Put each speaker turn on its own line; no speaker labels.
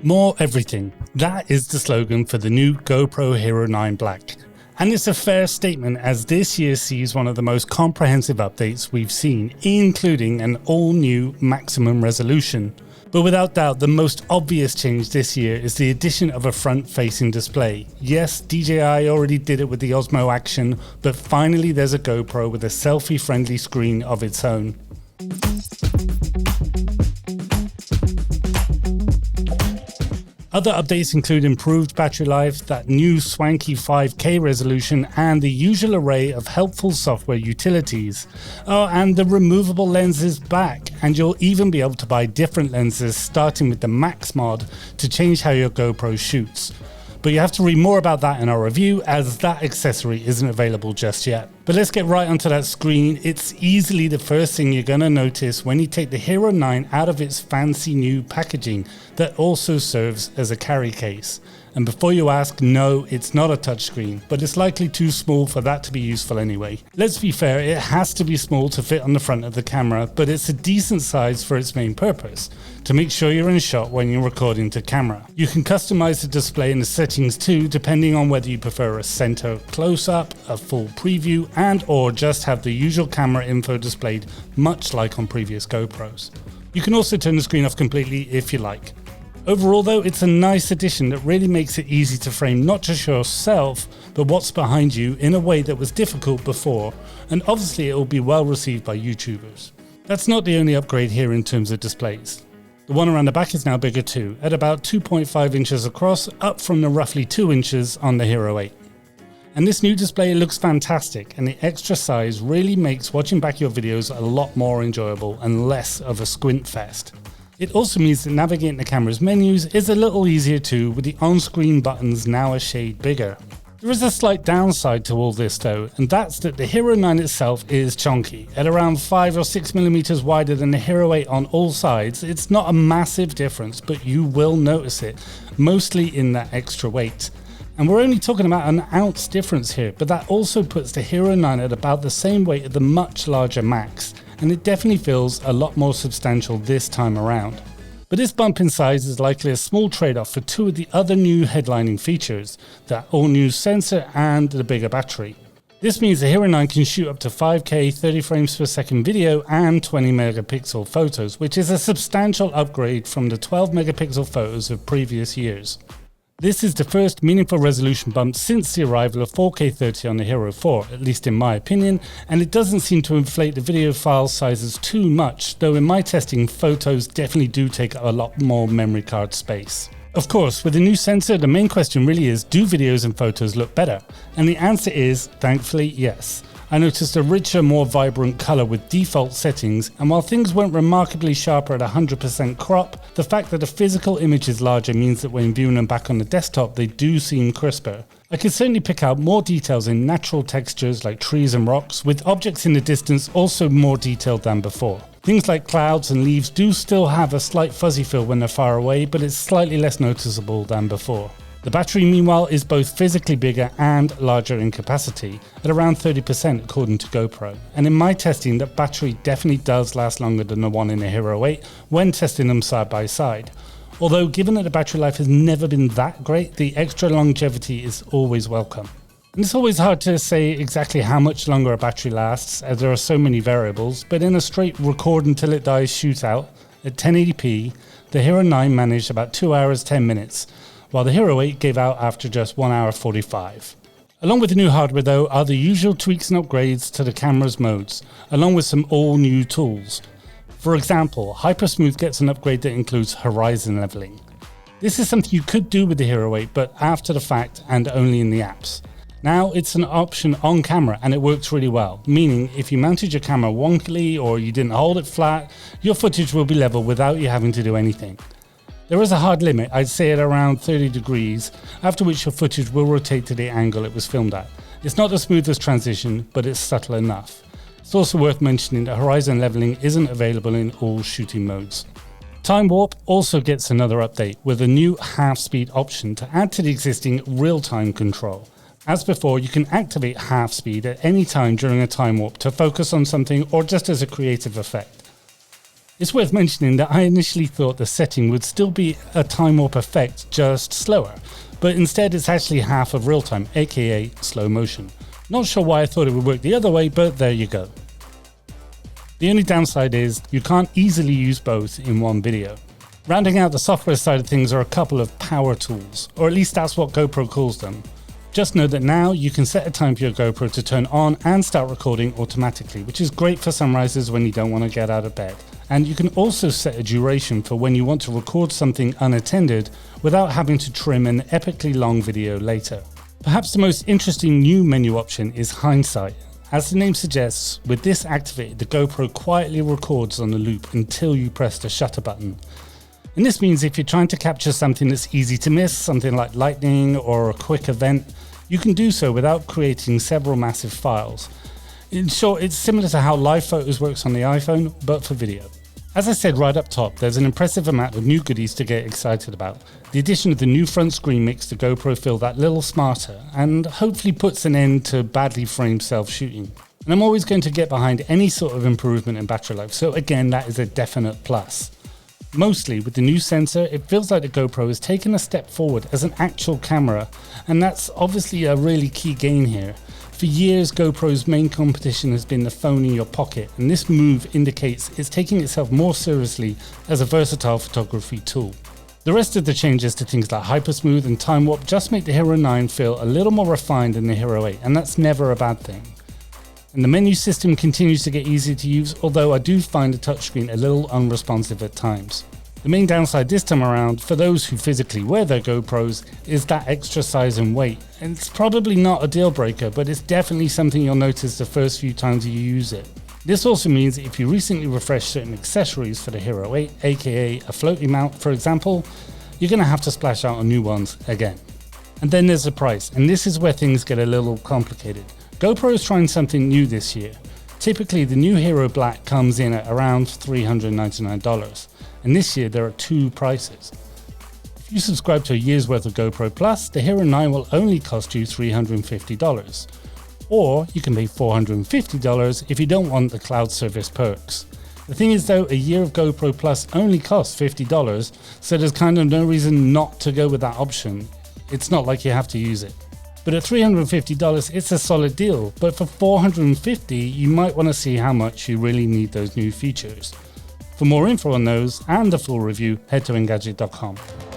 More everything. That is the slogan for the new GoPro Hero 9 Black. And it's a fair statement, as this year sees one of the most comprehensive updates we've seen, including an all-new maximum resolution. But without doubt, the most obvious change this year is the addition of a front-facing display. Yes, DJI already did it with the Osmo Action, but finally there's a GoPro with a selfie-friendly screen of its own. Other updates include improved battery life, that new swanky 5K resolution, and the usual array of helpful software utilities. Oh, and the removable lens is back, and you'll even be able to buy different lenses starting with the Max mod to change how your GoPro shoots. But you have to read more about that in our review, as that accessory isn't available just yet. But let's get right onto that screen. It's easily the first thing you're going to notice when you take the Hero 9 out of its fancy new packaging that also serves as a carry case. And before you ask, no, it's not a touchscreen, but it's likely too small for that to be useful anyway. Let's be fair, it has to be small to fit on the front of the camera, but it's a decent size for its main purpose, to make sure you're in shot when you're recording to camera. You can customize the display in the settings too, depending on whether you prefer a center close-up, a full preview, and or just have the usual camera info displayed, much like on previous GoPros. You can also turn the screen off completely if you like. Overall though, it's a nice addition that really makes it easy to frame not just yourself, but what's behind you in a way that was difficult before, and obviously it will be well received by YouTubers. That's not the only upgrade here in terms of displays. The one around the back is now bigger too, at about 2.5 inches across, up from the roughly 2 inches on the Hero 8. And this new display looks fantastic, and the extra size really makes watching back your videos a lot more enjoyable and less of a squint fest. It also means that navigating the camera's menus is a little easier too, with the on-screen buttons now a shade bigger. There is a slight downside to all this though, and that's that the Hero 9 itself is chunky. At around 5 or 6 millimeters wider than the Hero 8 on all sides, it's not a massive difference, but you will notice it, mostly in that extra weight. And we're only talking about an ounce difference here, but that also puts the Hero 9 at about the same weight as the much larger Max, and it definitely feels a lot more substantial this time around. But this bump in size is likely a small trade-off for two of the other new headlining features, that all-new sensor and the bigger battery. This means the Hero 9 can shoot up to 5K 30 frames per second video and 20 megapixel photos, which is a substantial upgrade from the 12 megapixel photos of previous years. This is the first meaningful resolution bump since the arrival of 4K 30 on the Hero 4, at least in my opinion, and it doesn't seem to inflate the video file sizes too much, though in my testing photos definitely do take a lot more memory card space. Of course, with the new sensor, the main question really is, do videos and photos look better? And the answer is, thankfully, yes. I noticed a richer, more vibrant colour with default settings, and while things weren't remarkably sharper at 100% crop, the fact that the physical image is larger means that when viewing them back on the desktop they do seem crisper. I could certainly pick out more details in natural textures like trees and rocks, with objects in the distance also more detailed than before. Things like clouds and leaves do still have a slight fuzzy feel when they're far away, but it's slightly less noticeable than before. The battery meanwhile is both physically bigger and larger in capacity, at around 30% according to GoPro. And in my testing, that battery definitely does last longer than the one in the Hero 8 when testing them side by side. Although given that the battery life has never been that great, the extra longevity is always welcome. And it's always hard to say exactly how much longer a battery lasts, as there are so many variables, but in a straight record until it dies shootout at 1080p, the Hero 9 managed about 2 hours 10 minutes, while the Hero 8 gave out after just 1 hour 45. Along with the new hardware though are the usual tweaks and upgrades to the camera's modes, along with some all new tools. For example, Hypersmooth gets an upgrade that includes horizon leveling. This is something you could do with the Hero 8, but after the fact and only in the apps. Now it's an option on camera and it works really well, meaning if you mounted your camera wonkily or you didn't hold it flat, your footage will be level without you having to do anything. There is a hard limit, I'd say at around 30 degrees, after which your footage will rotate to the angle it was filmed at. It's not the smoothest transition, but it's subtle enough. It's also worth mentioning that horizon leveling isn't available in all shooting modes. Time Warp also gets another update with a new half-speed option to add to the existing real-time control. As before, you can activate half speed at any time during a time warp to focus on something or just as a creative effect. It's worth mentioning that I initially thought the setting would still be a time warp effect, just slower, but instead it's actually half of real time, aka slow motion. Not sure why I thought it would work the other way, but there you go. The only downside is you can't easily use both in one video. Rounding out the software side of things are a couple of power tools, or at least that's what GoPro calls them. Just know that now you can set a time for your GoPro to turn on and start recording automatically, which is great for sunrises when you don't want to get out of bed. And you can also set a duration for when you want to record something unattended without having to trim an epically long video later. Perhaps the most interesting new menu option is hindsight. As the name suggests, with this activated, the GoPro quietly records on the loop until you press the shutter button. And this means if you're trying to capture something that's easy to miss, something like lightning or a quick event, you can do so without creating several massive files. In short, it's similar to how Live Photos works on the iPhone, but for video. As I said right up top, there's an impressive amount of new goodies to get excited about. The addition of the new front screen makes the GoPro feel that little smarter and hopefully puts an end to badly framed self-shooting. And I'm always going to get behind any sort of improvement in battery life, so again, that is a definite plus. Mostly, with the new sensor, it feels like the GoPro has taken a step forward as an actual camera, and that's obviously a really key gain here. For years, GoPro's main competition has been the phone in your pocket, and this move indicates it's taking itself more seriously as a versatile photography tool. The rest of the changes to things like Hypersmooth and Time Warp just make the Hero 9 feel a little more refined than the Hero 8, and that's never a bad thing. And the menu system continues to get easier to use, although I do find the touchscreen a little unresponsive at times. The main downside this time around, for those who physically wear their GoPros, is that extra size and weight. And it's probably not a deal breaker, but it's definitely something you'll notice the first few times you use it. This also means that if you recently refresh certain accessories for the Hero 8, aka a floaty mount for example, you're going to have to splash out on new ones again. And then there's the price, and this is where things get a little complicated. GoPro is trying something new this year. Typically the new Hero Black comes in at around $399. And this year there are two prices. If you subscribe to a year's worth of GoPro Plus, the Hero 9 will only cost you $350. Or you can pay $450 if you don't want the cloud service perks. The thing is though, a year of GoPro Plus only costs $50, so there's kind of no reason not to go with that option. It's not like you have to use it. But at $350 it's a solid deal, but for $450 you might want to see how much you really need those new features. For more info on those and the full review, head to Engadget.com.